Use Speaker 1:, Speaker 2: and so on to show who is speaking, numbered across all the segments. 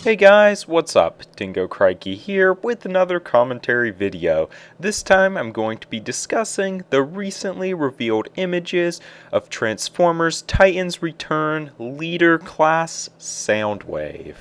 Speaker 1: Hey guys, what's up? Dingo Crikey here with another commentary video. This time I'm going to be discussing the recently revealed images of Transformers Titans Return Leader Class Soundwave.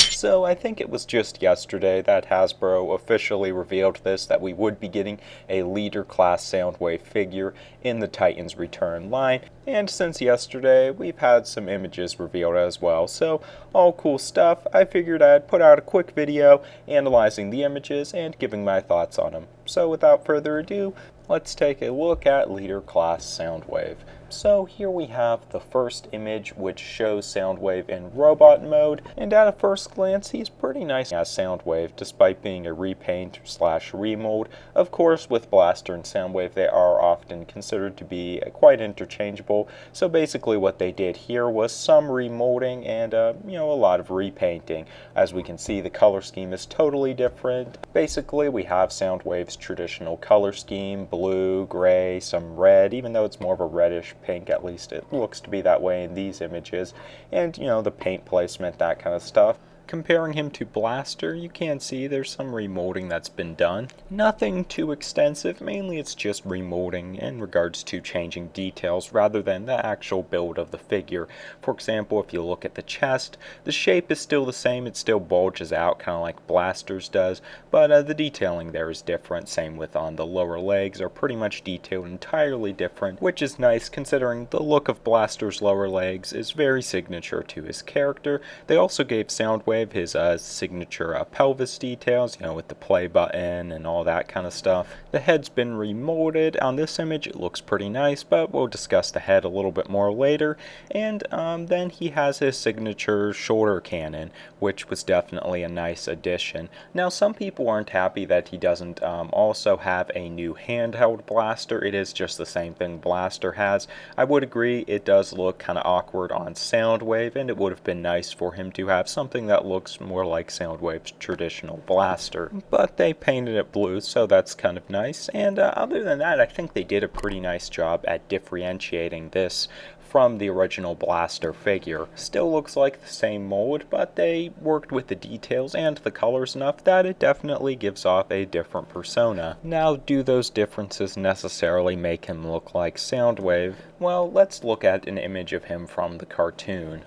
Speaker 1: So I think it was just yesterday that Hasbro officially revealed that we would be getting a Leader Class Soundwave figure in the Titans Return line, and since yesterday we've had some images revealed as well, so all cool stuff. I figured I'd put out a quick video analyzing the images and giving my thoughts on them. So without further ado, let's take a look at Leader Class Soundwave. So here we have the first image, which shows Soundwave in robot mode, and at a first glance he's pretty nice as Soundwave despite being a repaint / remold. Of course, with Blaster and Soundwave they are often considered to be quite interchangeable, so basically what they did here was some remolding and a lot of repainting. As we can see, the color scheme is totally different. Basically we have Soundwave's traditional color scheme: blue, gray, some red, even though it's more of a reddish pink, at least it looks to be that way in these images, and the paint placement, that kind of stuff. Comparing him to Blaster, you can see there's some remolding that's been done. Nothing too extensive, mainly it's just remolding in regards to changing details rather than the actual build of the figure. For example, if you look at the chest, the shape is still the same, it still bulges out kind of like Blaster's does, but the detailing there is different. Same with on the lower legs, are pretty much detailed entirely different, which is nice considering the look of Blaster's lower legs is very signature to his character. They also gave Soundwave his signature pelvis details, with the play button and all that kind of stuff. The head's been remolded. On this image it looks pretty nice, but we'll discuss the head a little bit more later. And then he has his signature shoulder cannon, which was definitely a nice addition. Now some people aren't happy that he doesn't also have a new handheld blaster. It is just the same thing Blaster has. I would agree it does look kind of awkward on Soundwave, and it would have been nice for him to have something that looks more like Soundwave's traditional blaster, but they painted it blue, so that's kind of nice. And other than that, I think they did a pretty nice job at differentiating this from the original Blaster figure. Still looks like the same mold, but they worked with the details and the colors enough that it definitely gives off a different persona. Now, do those differences necessarily make him look like Soundwave? Well, let's look at an image of him from the cartoon.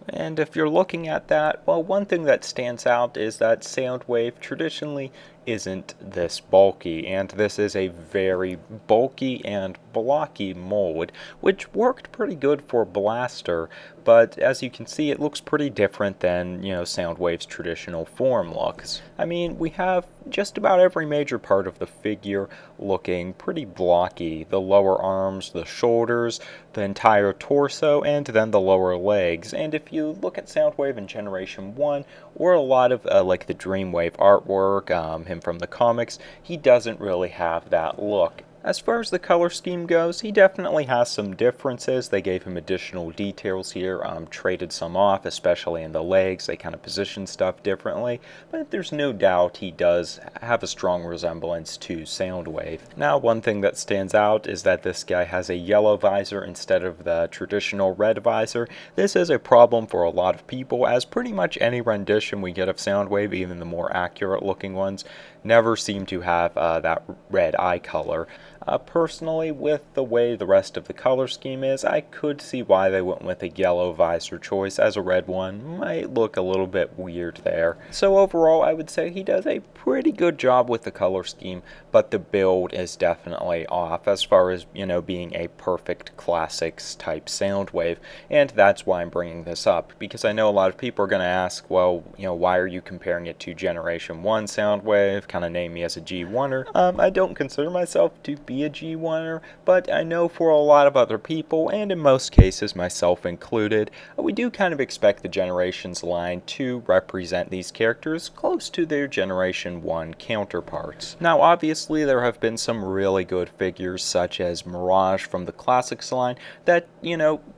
Speaker 1: And if you're looking at that, well, one thing that stands out is that Soundwave traditionally isn't this bulky, and this is a very bulky and blocky mold, which worked pretty good for Blaster, but as you can see it looks pretty different than Soundwave's traditional form looks. I mean, we have just about every major part of the figure looking pretty blocky: the lower arms, the shoulders, the entire torso, and then the lower legs. And if you look at Soundwave in Generation 1 or a lot of like the Dreamwave artwork, him from the comics, he doesn't really have that look. As far as the color scheme goes, he definitely has some differences. They gave him additional details here, traded some off, especially in the legs. They kind of positioned stuff differently, but there's no doubt he does have a strong resemblance to Soundwave. Now, one thing that stands out is that this guy has a yellow visor instead of the traditional red visor. This is a problem for a lot of people, as pretty much any rendition we get of Soundwave, even the more accurate looking ones, never seem to have that red eye color. Personally, with the way the rest of the color scheme is, I could see why they went with a yellow visor choice, as a red one might look a little bit weird there. So overall, I would say he does a pretty good job with the color scheme, but the build is definitely off as far as, being a perfect classics type Soundwave, and that's why I'm bringing this up, because I know a lot of people are going to ask, well, why are you comparing it to Generation 1 Soundwave? Kind of name me as a G1er. I don't consider myself to be a G1er, but I know for a lot of other people, and in most cases myself included, we do kind of expect the Generations line to represent these characters close to their Generation 1 counterparts. Now obviously there have been some really good figures such as Mirage from the Classics line that,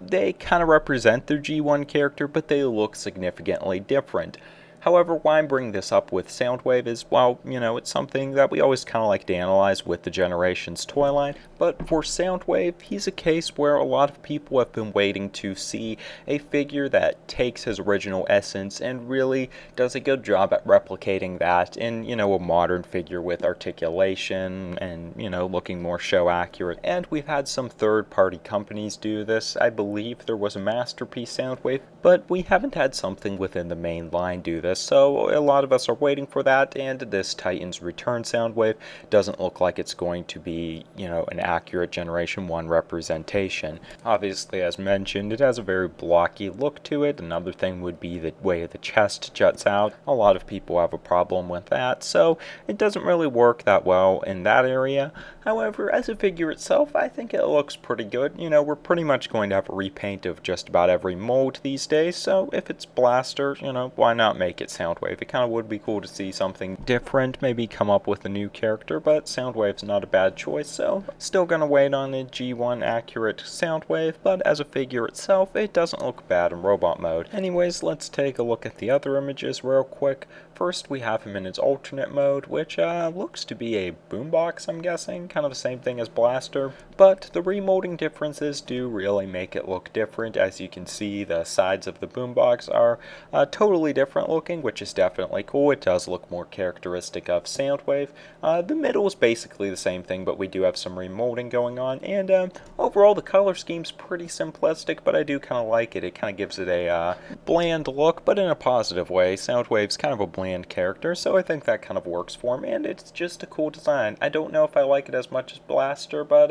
Speaker 1: they kind of represent their G1 character, but they look significantly different. However, why I'm bringing this up with Soundwave is, well, it's something that we always kind of like to analyze with the Generations toy line, but for Soundwave, he's a case where a lot of people have been waiting to see a figure that takes his original essence and really does a good job at replicating that in, a modern figure with articulation and, looking more show accurate. And we've had some third-party companies do this. I believe there was a Masterpiece Soundwave, but we haven't had something within the main line do this, so a lot of us are waiting for that, and this Titans Return Soundwave doesn't look like it's going to be, an accurate Generation 1 representation. Obviously, as mentioned, it has a very blocky look to it. Another thing would be the way the chest juts out. A lot of people have a problem with that, so it doesn't really work that well in that area. However, as a figure itself, I think it looks pretty good. We're pretty much going to have a repaint of just about every mold these days, so if it's Blaster, why not make it Soundwave? It kind of would be cool to see something different, maybe come up with a new character, but Soundwave's not a bad choice, so still gonna wait on a G1 accurate Soundwave, but as a figure itself, it doesn't look bad in robot mode. Anyways, let's take a look at the other images real quick. First, we have him in his alternate mode, which looks to be a boombox, I'm guessing, kind of the same thing as Blaster, but the remolding differences do really make it look different. As you can see, the sides of the boombox are totally different looking, which is definitely cool. It does look more characteristic of Soundwave. The middle is basically the same thing, but we do have some remolding going on, and overall the color scheme's pretty simplistic, but I do kind of like it. It kind of gives it a bland look, but in a positive way. Soundwave's kind of a bland character, so I think that kind of works for him, and it's just a cool design. I don't know if I like it as much as Blaster, but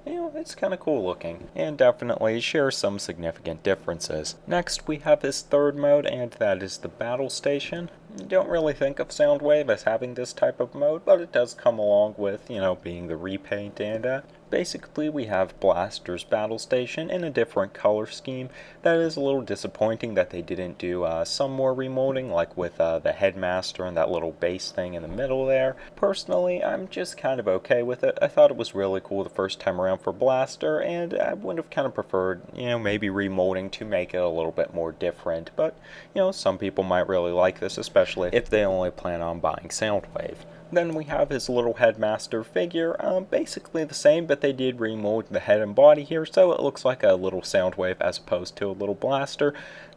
Speaker 1: it's kind of cool looking, and definitely shares some significant differences. Next, we have his third mode, and that is the Battle Station. You don't really think of Soundwave as having this type of mode, but it does come along with, being the repaint, and basically we have Blaster's Battle Station in a different color scheme. That is a little disappointing that they didn't do some more remolding, like with the Headmaster and that little base thing in the middle there. Personally, I'm just kind of okay with it. I thought it was really cool the first time around for Blaster, and I would have kind of preferred, maybe remolding to make it a little bit more different, but, some people might really like this, especially if they only plan on buying Soundwave. Then we have his little Headmaster figure, basically the same, but they did remold the head and body here, so it looks like a little Soundwave as opposed to a little Blaster.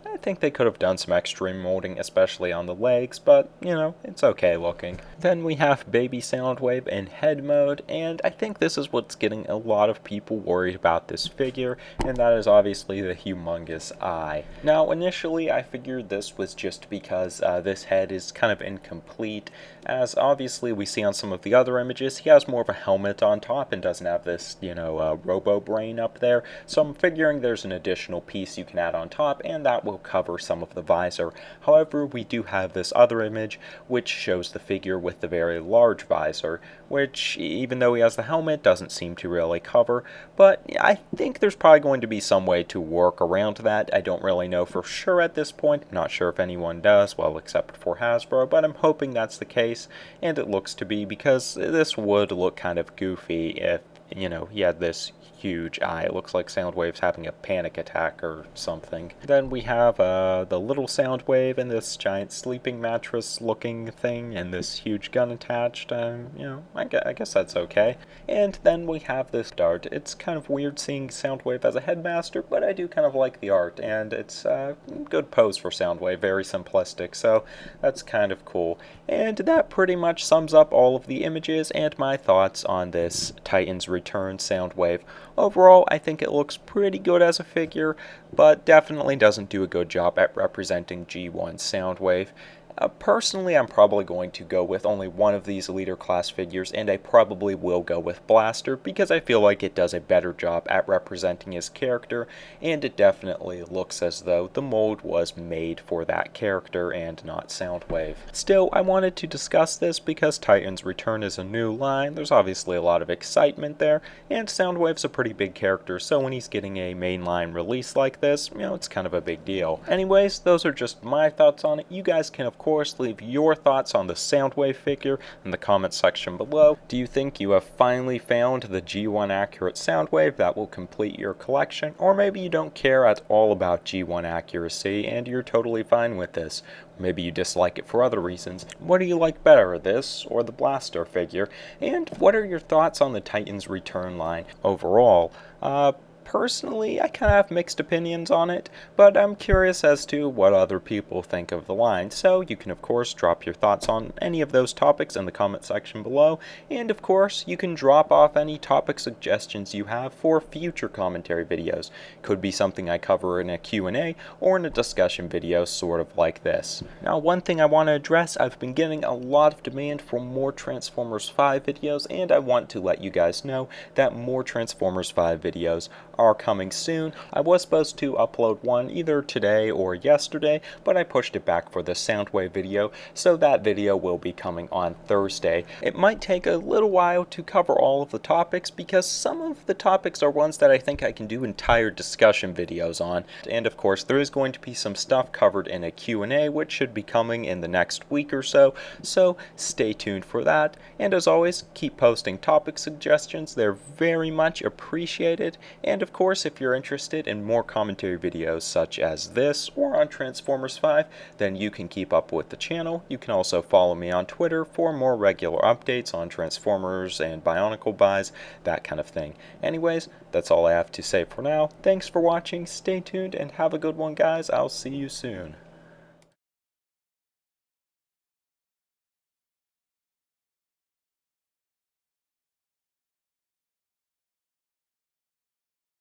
Speaker 1: I think they could have done some extra molding, especially on the legs, but, it's okay looking. Then we have Baby Soundwave in head mode, and I think this is what's getting a lot of people worried about this figure, and that is obviously the humongous eye. Now, initially, I figured this was just because this head is kind of incomplete, as obviously we see on some of the other images, he has more of a helmet on top and doesn't have this, robo brain up there, so I'm figuring there's an additional piece you can add on top, and that will cover some of the visor. However, we do have this other image which shows the figure with the very large visor, which, even though he has the helmet, doesn't seem to really cover, but I think there's probably going to be some way to work around that. I don't really know for sure at this point. I'm not sure if anyone does, well, except for Hasbro, but I'm hoping that's the case, and it looks to be, because this would look kind of goofy if, he had this huge eye. It looks like Soundwave's having a panic attack or something. Then we have the little Soundwave and this giant sleeping mattress looking thing and this huge gun attached. I guess that's okay. And then we have this art. It's kind of weird seeing Soundwave as a Headmaster, but I do kind of like the art, and it's a good pose for Soundwave, very simplistic, so that's kind of cool. And that pretty much sums up all of the images and my thoughts on this Titans Return Soundwave. Overall, I think it looks pretty good as a figure, but definitely doesn't do a good job at representing G1 Soundwave. Personally, I'm probably going to go with only one of these leader class figures, and I probably will go with Blaster because I feel like it does a better job at representing his character, and it definitely looks as though the mold was made for that character and not Soundwave. Still, I wanted to discuss this because Titans Return is a new line. There's obviously a lot of excitement there, and Soundwave's a pretty big character, so when he's getting a mainline release like this, it's kind of a big deal. Anyways, those are just my thoughts on it. You guys can, of course, course, leave your thoughts on the Soundwave figure in the comment section below. Do you think you have finally found the G1 accurate Soundwave that will complete your collection? Or maybe you don't care at all about G1 accuracy and you're totally fine with this. Maybe you dislike it for other reasons. What do you like better, this or the Blaster figure? And what are your thoughts on the Titans Return line overall? Personally, I kind of have mixed opinions on it, but I'm curious as to what other people think of the line, so you can of course drop your thoughts on any of those topics in the comment section below, and of course you can drop off any topic suggestions you have for future commentary videos. Could be something I cover in a Q&A or in a discussion video sort of like this. Now, one thing I want to address, I've been getting a lot of demand for more Transformers 5 videos, and I want to let you guys know that more Transformers 5 videos are coming soon. I was supposed to upload one either today or yesterday, but I pushed it back for the Soundwave video, so that video will be coming on Thursday. It might take a little while to cover all of the topics because some of the topics are ones that I think I can do entire discussion videos on. And of course, there is going to be some stuff covered in a Q&A, which should be coming in the next week or so stay tuned for that. And as always, keep posting topic suggestions. They're very much appreciated. And of course, if you're interested in more commentary videos such as this or on Transformers 5, then you can keep up with the channel. You can also follow me on Twitter for more regular updates on Transformers and Bionicle buys, that kind of thing. Anyways, that's all I have to say for now. Thanks for watching, stay tuned, and have a good one, guys. I'll see you soon.